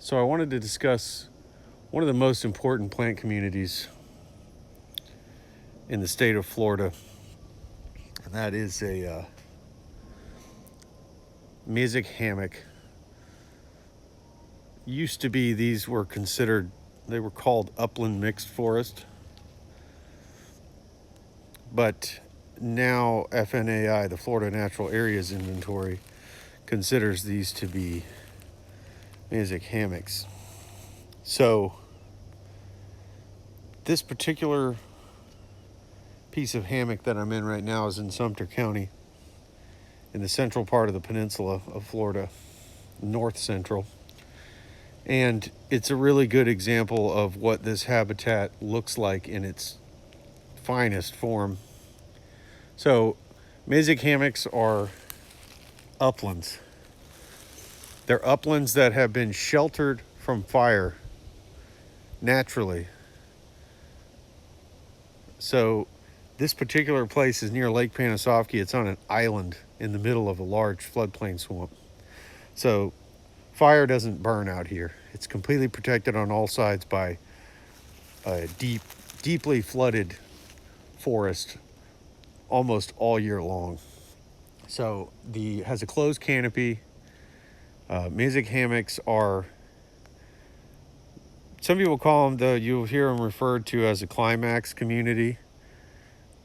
So I wanted to discuss one of the most important plant communities in the state of Florida, and that is a Mesic hammock. Used to be these were considered, they were called upland mixed forest, but now FNAI, the Florida Natural Areas Inventory, considers these to be Mesic hammocks. So this particular piece of hammock that I'm in right now is in Sumter County, in the central part of the peninsula of Florida, north central. And it's a really good example of what this habitat looks like in its finest form. So Mesic hammocks are uplands. They're uplands that have been sheltered from fire naturally. So this particular place is near Lake Panisofsky. It's on an island in the middle of a large floodplain swamp. So fire doesn't burn out here. It's completely protected on all sides by a deeply flooded forest almost all year long. So has a closed canopy. Mesic hammocks are, some people call them, you'll hear them referred to as a climax community.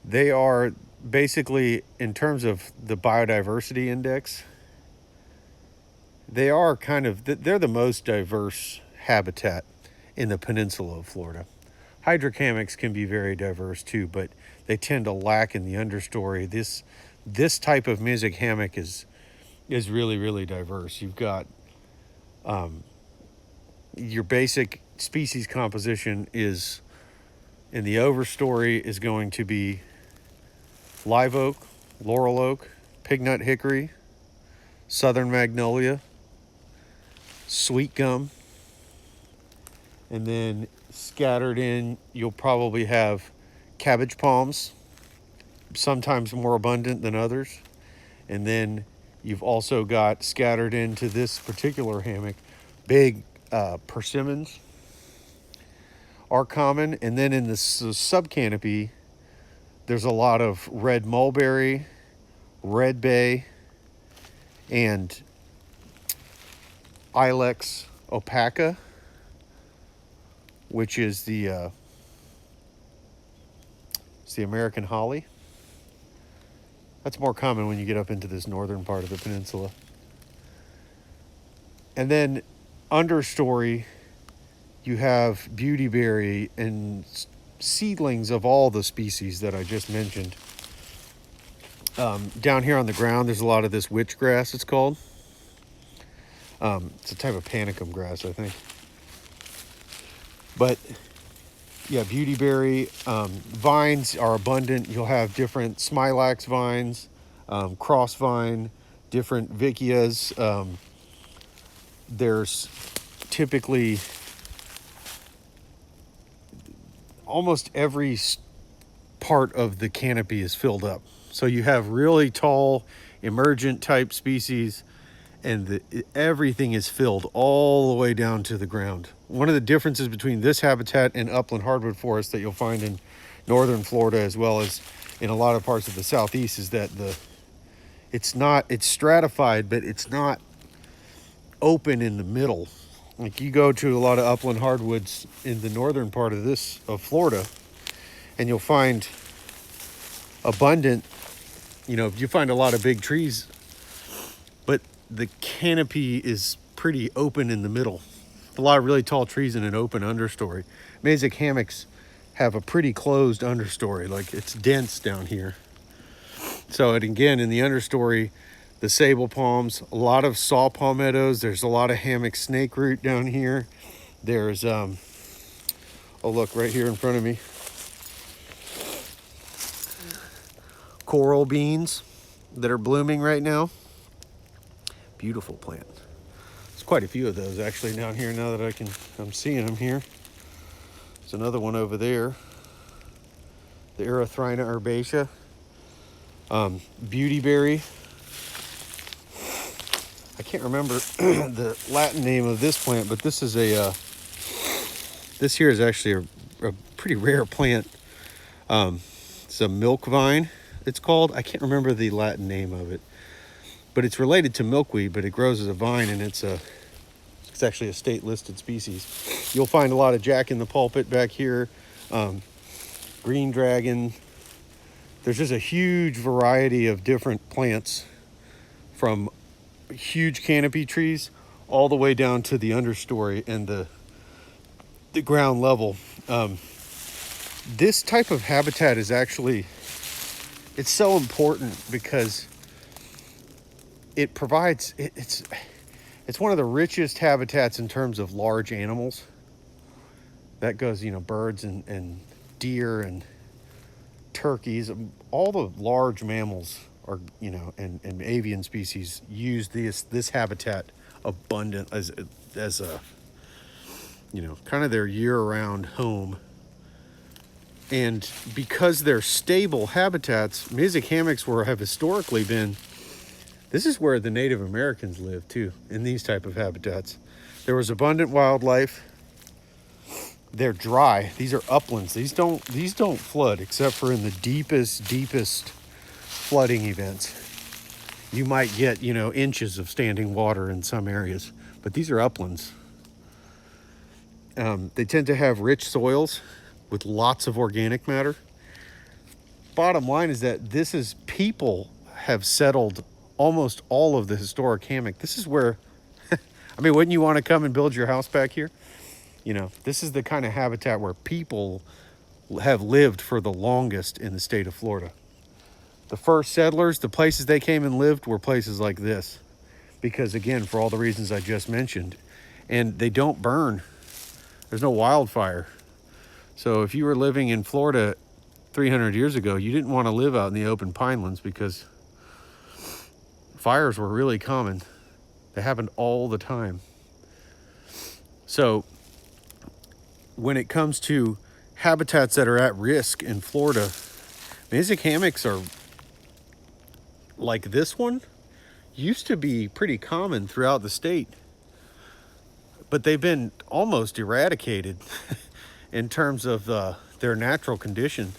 They are basically, in terms of the biodiversity index, they're the most diverse habitat in the peninsula of Florida. Hydric hammocks can be very diverse too, but they tend to lack in the understory. This type of Mesic hammock is really, really diverse. You've got your basic species composition is, in the overstory, is going to be live oak, laurel oak, pignut hickory, southern magnolia, sweet gum, and then scattered in you'll probably have cabbage palms, sometimes more abundant than others. And then you've also got, scattered into this particular hammock, big persimmons are common. And then in the subcanopy, there's a lot of red mulberry, red bay, and Ilex opaca, which is it's the American holly. That's more common when you get up into this northern part of the peninsula. And then understory, you have beautyberry and seedlings of all the species that I just mentioned. Down here on the ground, there's a lot of this witchgrass, it's called. It's a type of panicum grass, I think. But yeah, beautyberry, vines are abundant. You'll have different smilax vines, cross vine, different vichias. There's typically almost every part of the canopy is filled up. So you have really tall, emergent type species, and everything is filled all the way down to the ground. One of the differences between this habitat and upland hardwood forest that you'll find in northern Florida, as well as in a lot of parts of the southeast, is that it's stratified, but it's not open in the middle. Like, you go to a lot of upland hardwoods in the northern part of Florida, and you'll find abundant, you find a lot of big trees, but the canopy is pretty open in the middle. A lot of really tall trees in an open understory. Mesic hammocks have a pretty closed understory, like it's dense down here. So again, in the understory, the sable palms, a lot of saw palmettos. There's a lot of hammock snake root down here. There's, oh look, right here in front of me, coral beans that are blooming right now. Beautiful plant. There's quite a few of those actually down here now that I'm seeing them here. There's another one over there, the Erythrina herbacea. Beautyberry. I can't remember the Latin name of this plant, but this is this here is actually a pretty rare plant. It's a milk vine, it's called. I can't remember the Latin name of it, but it's related to milkweed, but it grows as a vine, and it's actually a state listed species. You'll find a lot of Jack in the Pulpit back here, green dragon. There's just a huge variety of different plants, from huge canopy trees all the way down to the understory and the ground level. This type of habitat is actually, it's so important because it provides, it's one of the richest habitats in terms of large animals. That goes, birds and deer and turkeys. All the large mammals are, and avian species use this habitat abundant as a, kind of their year-round home. And because they're stable habitats, Mesic hammocks have historically been, this is where the Native Americans lived too, in these type of habitats. There was abundant wildlife. They're dry. These are uplands. These don't flood except for in the deepest flooding events. You might get, inches of standing water in some areas, but these are uplands. They tend to have rich soils with lots of organic matter. Bottom line is that people have settled almost all of the historic hammock. This is where, wouldn't you want to come and build your house back here? This is the kind of habitat where people have lived for the longest in the state of Florida. The first settlers, the places they came and lived were places like this, because again, for all the reasons I just mentioned, and they don't burn. There's no wildfire. So if you were living in Florida 300 years ago, you didn't want to live out in the open pinelands because fires were really common. They happened all the time. So when it comes to habitats that are at risk in Florida, Mesic hammocks are, like this one, used to be pretty common throughout the state, but they've been almost eradicated in terms of their natural condition,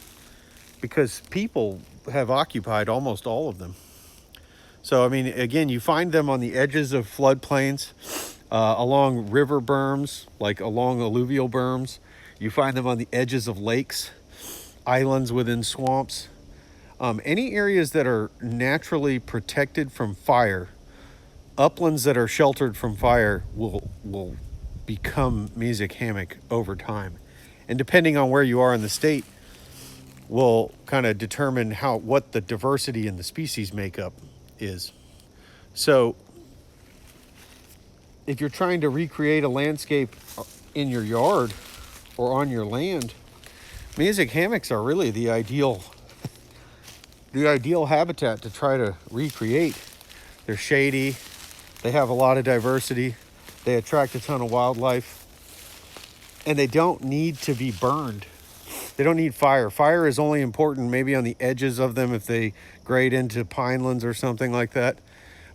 because people have occupied almost all of them. So, again, you find them on the edges of floodplains, along river berms, like along alluvial berms. You find them on the edges of lakes, islands within swamps. Any areas that are naturally protected from fire, uplands that are sheltered from fire will become Mesic hammock over time. And depending on where you are in the state, will kind of determine what the diversity in the species makeup is. So if you're trying to recreate a landscape in your yard or on your land, Mesic hammocks are really the ideal habitat to try to recreate. They're shady, they have a lot of diversity, they attract a ton of wildlife, and they don't need to be burned. They don't need fire. Fire is only important maybe on the edges of them if they grade into pinelands or something like that.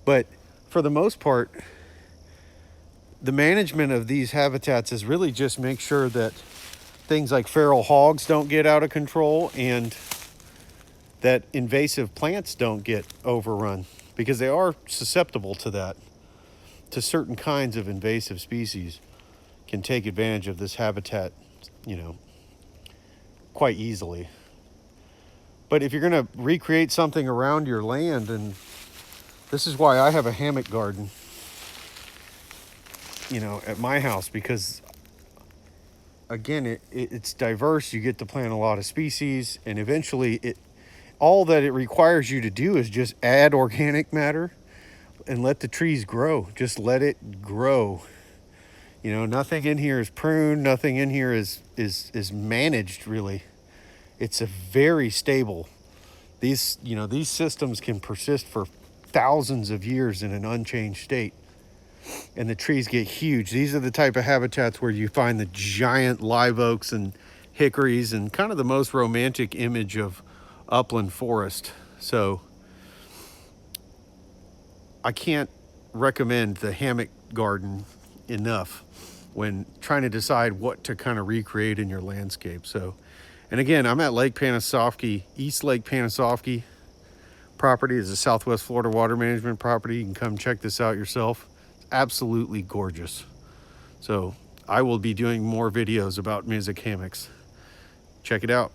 But for the most part, the management of these habitats is really just make sure that things like feral hogs don't get out of control and that invasive plants don't get overrun, because they are susceptible to that. To certain kinds of invasive species can take advantage of this habitat, quite easily. But if you're going to recreate something around your land, and this is why I have a hammock garden, at my house, because again, it's diverse. You get to plant a lot of species, and eventually all that it requires you to do is just add organic matter and let the trees grow. Just let it grow. Nothing in here is pruned. Nothing in here is managed, really. It's a very stable. These systems can persist for thousands of years in an unchanged state. And the trees get huge. These are the type of habitats where you find the giant live oaks and hickories, and kind of the most romantic image of upland forest. So I can't recommend the hammock garden enough when trying to decide what to kind of recreate in your landscape. So, and again, I'm at Lake Panasoffkee, East Lake Panasoffkee property is a Southwest Florida water management property. You can come check this out yourself. It's absolutely gorgeous. So I will be doing more videos about Mesic hammocks. Check it out.